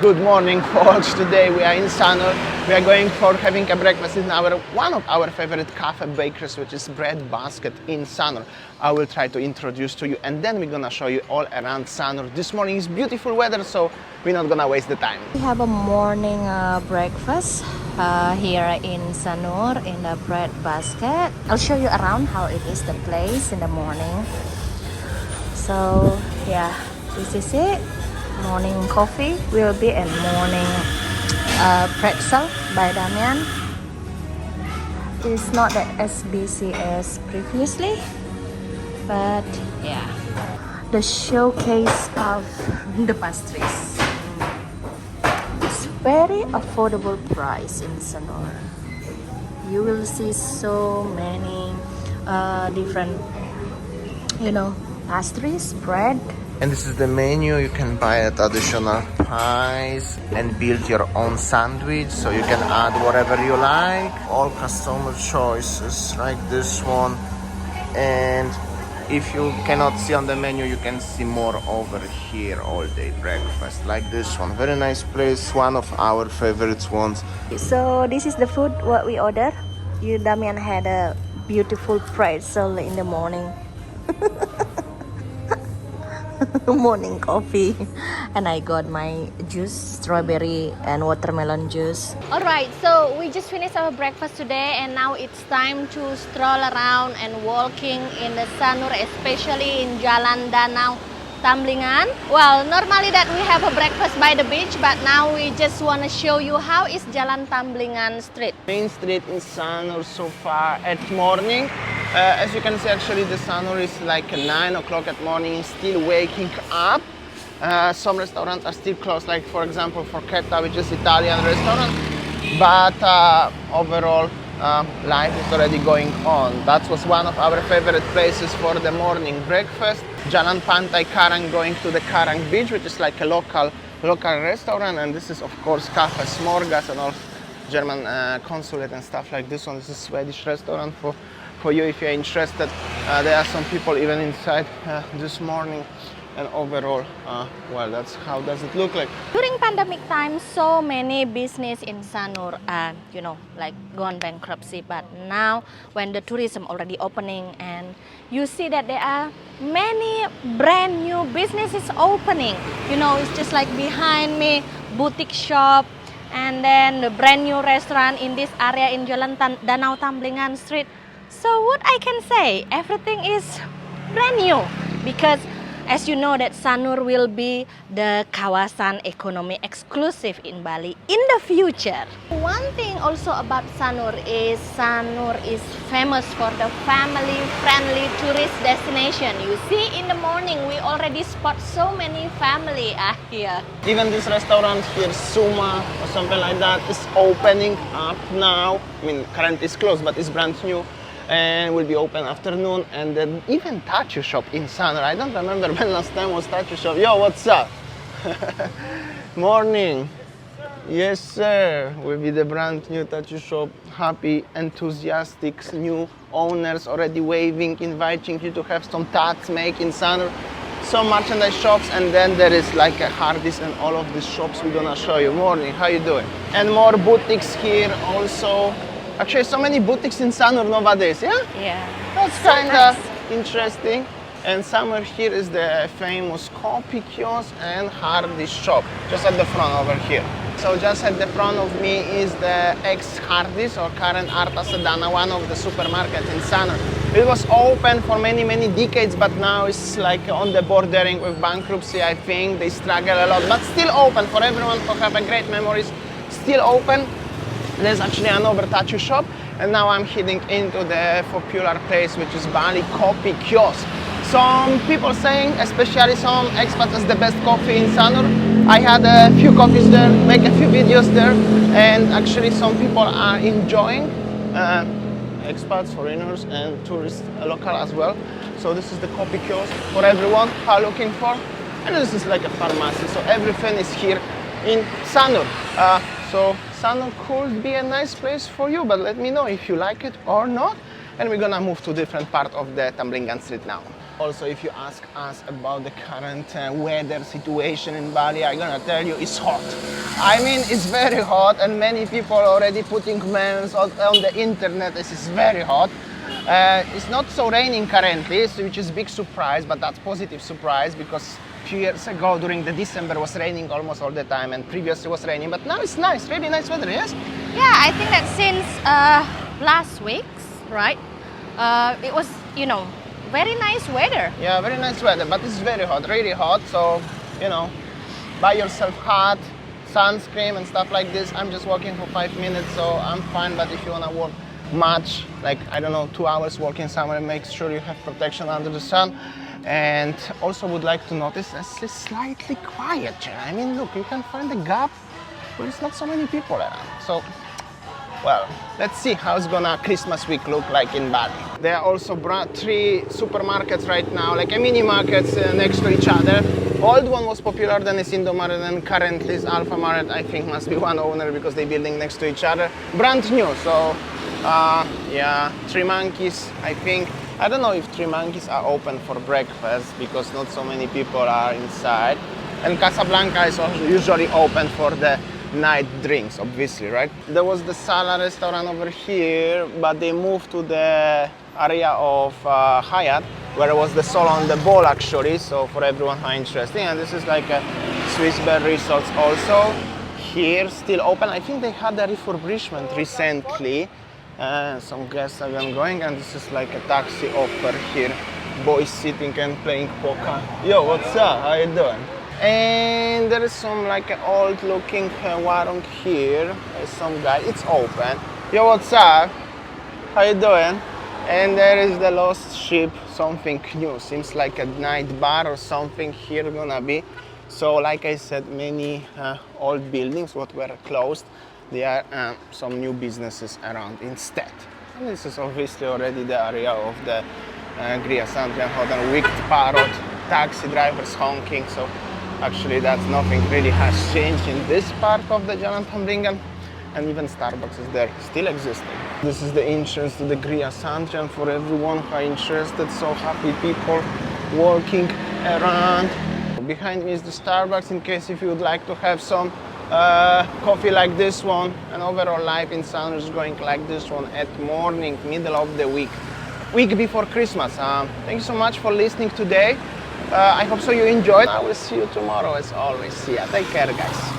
Good morning, folks. Today we are in Sanur. We are going for having a breakfast in one of our favorite cafe bakeries, which is Bread Basket in Sanur. I will try to introduce to you, and then we're gonna show you all around Sanur. This morning is beautiful weather, so we're not gonna waste the time. We have a morning breakfast here in Sanur in the Bread Basket. I'll show you around how it is the place in the morning. So yeah, this is it. Morning coffee will be a morning pretzel by Damian. It's not that as busy as previously, but yeah, the showcase of the pastries. It's very affordable price in Sanur. You will see so many different, pastries, bread. And this is the menu. You can buy additional pies and build your own sandwich, so you can add whatever you like. All customer choices like this one. And if you cannot see on the menu, you can see more over here. All day breakfast like this one. Very nice place, one of our favorite ones. So this is the food what we ordered. Damian had a beautiful pretzel in the morning. Morning coffee, and I got my juice, strawberry and watermelon juice. Alright, so we just finished our breakfast today, and now it's time to stroll around and walking in the Sanur, especially in Jalan Danau Tamblingan. Well, normally that we have a breakfast by the beach, but now we just want to show you how is Jalan Tamblingan street. Main street in Sanur so far at morning. As you can see, actually the Sanur is like 9 o'clock at morning, still waking up. Some restaurants are still closed, like for example Forchetta, which is Italian restaurant. But overall, life is already going on. That was one of our favorite places for the morning breakfast. Jalan Pantai Karang, going to the Karang beach, which is like a local restaurant. And this is of course Cafe Smorgas and all German consulate and stuff like this one. This is a Swedish restaurant for you if you're interested. There are some people even inside this morning. And overall, well, that's how does it look like. During pandemic time, so many business in Sanur are, like gone bankruptcy. But now, when the tourism already opening, and you see that there are many brand new businesses opening. It's just like behind me, boutique shop, and then the brand new restaurant in this area in Jalan Danau Tamblingan Street. So what I can say, everything is brand new, because as you know that Sanur will be the kawasan ekonomi exclusive in Bali in the future. One thing also about Sanur is famous for the family-friendly tourist destination. You see, in the morning we already spot so many family here. Even this restaurant here, Suma or something like that, is opening up now. I mean, currently it's closed, but it's brand new. And will be open afternoon. And then even tattoo shop in Sanur. I don't remember when last time was tattoo shop. Yo, what's up? Morning. Yes, sir. Will be the brand new tattoo shop. Happy, enthusiastic new owners already waving, inviting you to have some tats made in Sanur. Some merchandise shops, and then there is like a Hardee's and all of these shops we're gonna show you. Morning, how you doing? And more boutiques here also. Actually, so many boutiques in Sanur nowadays, yeah? Yeah. That's So kind of nice. interesting. And somewhere here is the famous coffee kiosk and Hardee's shop, just at the front over here. So just at the front of me is the ex-Hardee's or current Arta Sedana, one of the supermarkets in Sanur. It was open for many decades, but now it's like on the bordering with bankruptcy, I think. They struggle a lot, but still open for everyone who have a great memories. Still open. There's actually another tattoo shop, and now I'm heading into the popular place, which is Bali Coffee Kiosk. Some people saying, especially some expats, it's the best coffee in Sanur. I had a few coffees there, make a few videos there, and actually some people are enjoying, expats, foreigners, and tourists, local as well. So this is the coffee kiosk for everyone who are looking for, and this is like a pharmacy. So everything is here in Sanur. So Sanur could be a nice place for you, but let me know if you like it or not. And we're gonna move to different part of the Tamblingan street now. Also, if you ask us about the current weather situation in Bali, I'm gonna tell you it's hot. I mean, it's very hot, and many people already putting memes on the internet. This is very hot. It's not so raining currently, which is a big surprise, but that's positive surprise because a few years ago during the December was raining almost all the time, and previously was raining, but now it's nice, really nice weather, yes? Yeah, I think that since last week, right? It was, you know, very nice weather. Yeah, very nice weather, but it's very hot, really hot. So, you know, buy yourself hat, sunscreen and stuff like this. I'm just walking for 5 minutes, so I'm fine. But if you wanna walk much, like, I don't know, 2 hours walking somewhere, make sure you have protection under the sun. And also would like to notice it's slightly quieter. I mean, look, you can find a gap where it's not so many people around. So, well, let's see how it's gonna Christmas week look like in Bali. There are also 3 supermarkets right now, like a mini markets next to each other. Old one was popular, then it's Indomaret, and currently is Alphamart. I think must be one owner because they're building next to each other. Brand new, so yeah, TheMonkeys, I think. I don't know if TheMonkeys are open for breakfast because not so many people are inside. And Casablanca is also usually open for the night drinks, obviously, right? There was the Sala restaurant over here, but they moved to the area of Hyatt, where was the Sol on the Ball actually, so for everyone who are interested. And this is like a Swiss Bell Resorts also. Here, still open. I think they had a refurbishment recently. Some guests are going, and this is like a taxi offer here. Boys sitting and playing poker. Yo, what's up? How you doing? And there is some like an old looking warung here. There's some guy, it's open. Yo, what's up? How you doing? And there is the Lost Ship, something new. Seems like a night bar or something here gonna be. So like I said, many old buildings what were closed. There are some new businesses around instead. And this is obviously already the area of the Gria Sandrian Hotel, wicked parrot, taxi drivers honking. So actually, that's nothing really has changed in this part of the Jalan Tambringan, and even Starbucks is there, still existing. This is the entrance to the Gria Sandrian for everyone who are interested. So happy people walking around. Behind me is the Starbucks in case if you would like to have some coffee like this one, and overall life in Sanur is going like this one at morning, middle of the week before Christmas. Thank you so much for listening today. I hope so you enjoyed. I will see you tomorrow as always. See ya. Take care, guys.